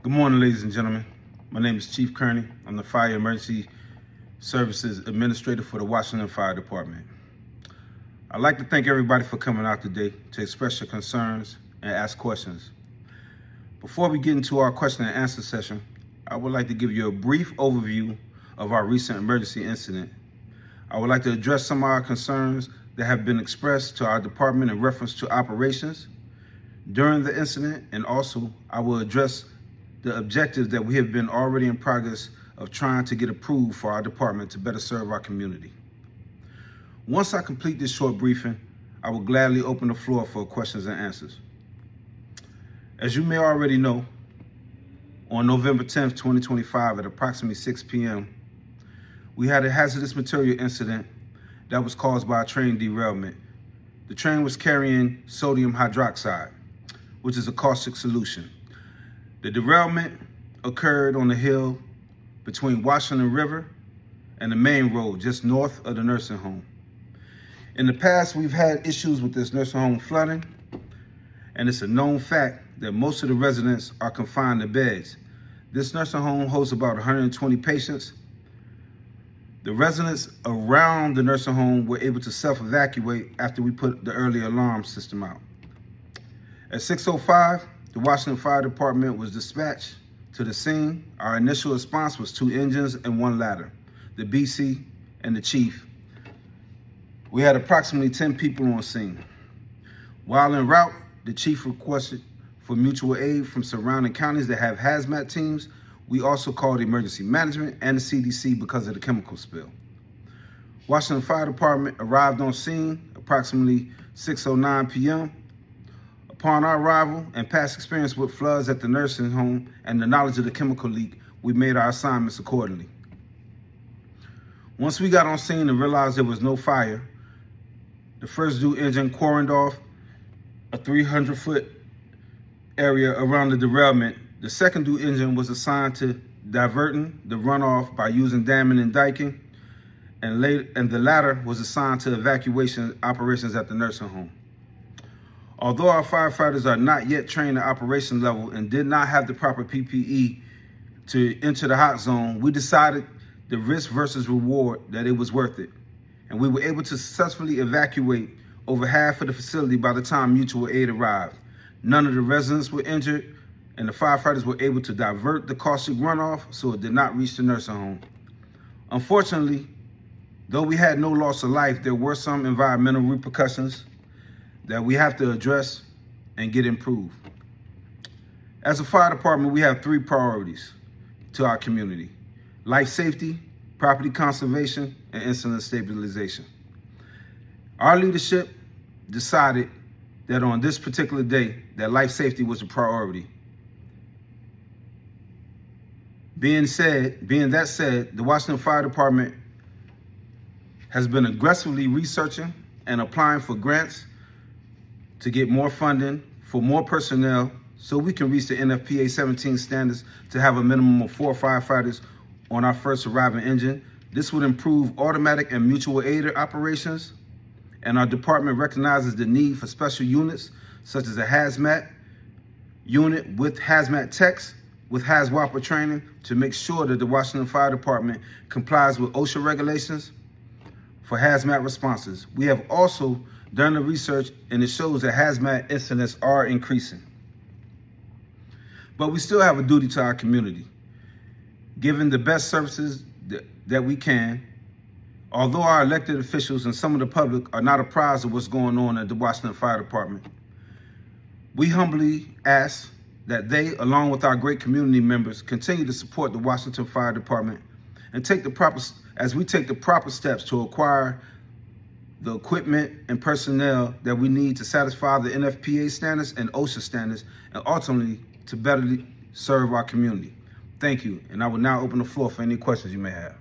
Good morning, ladies and gentlemen. My name is Chief Kearney. I'm the Fire Emergency Services Administrator for the Washington Fire Department. I'd like to thank everybody for coming out today to express your concerns and ask questions. Before we get into our question and answer session, I would like to give you a brief overview of our recent emergency incident. I would like to address some of our concerns that have been expressed to our department in reference to operations during the incident, and also I will address the objectives that we have been already in progress of trying to get approved for our department to better serve our community. Once I complete this short briefing, I will gladly open the floor for questions and answers. As you may already know, on November 10th, 2025 at approximately 6 p.m., we had a hazardous material incident that was caused by a train derailment. The train was carrying sodium hydroxide, which is a caustic solution. The derailment occurred on the hill between Washington River and the main road just north of the nursing home. In the past, we've had issues with this nursing home flooding, and it's a known fact that most of the residents are confined to beds. This nursing home hosts about 120 patients. The residents around the nursing home were able to self-evacuate after we put the early alarm system out. At 6:05, the Washington Fire Department was dispatched to the scene. Our initial response was 2 engines and 1 ladder, the BC and the chief. We had approximately 10 people on scene. While en route, the chief requested for mutual aid from surrounding counties that have hazmat teams. We also called emergency management and the CDC because of the chemical spill. Washington Fire Department arrived on scene approximately 6:09 p.m. Upon our arrival and past experience with floods at the nursing home and the knowledge of the chemical leak, we made our assignments accordingly. Once we got on scene and realized there was no fire, the first due engine cordoned off a 300-foot area around the derailment. The second due engine was assigned to diverting the runoff by using damming and diking, and the latter was assigned to evacuation operations at the nursing home. Although our firefighters are not yet trained at operation level and did not have the proper PPE to enter the hot zone, we decided the risk versus reward that it was worth it. And we were able to successfully evacuate over half of the facility by the time mutual aid arrived. None of the residents were injured, and the firefighters were able to divert the caustic runoff so it did not reach the nursing home. Unfortunately, though we had no loss of life, there were some environmental repercussions that we have to address and get improved. As a fire department, we have 3 priorities to our community: life safety, property conservation, and incident stabilization. Our leadership decided that on this particular day, that life safety was a priority. Being that said, the Washington Fire Department has been aggressively researching and applying for grants to get more funding for more personnel so we can reach the NFPA 17 standards to have a minimum of 4 firefighters on our first arriving engine. This would improve automatic and mutual aid operations, and our department recognizes the need for special units such as a hazmat unit with hazmat techs with HAZWOPER training to make sure that the Washington Fire Department complies with OSHA regulations for hazmat responses. We have also done the research, and it shows that hazmat incidents are increasing. But we still have a duty to our community, giving the best services that we can. Although our elected officials and some of the public are not apprised of what's going on at the Washington Fire Department, we humbly ask that they, along with our great community members, continue to support the Washington Fire Department and take the proper steps to acquire the equipment and personnel that we need to satisfy the NFPA standards and OSHA standards, and ultimately to better serve our community. Thank you, and I will now open the floor for any questions you may have.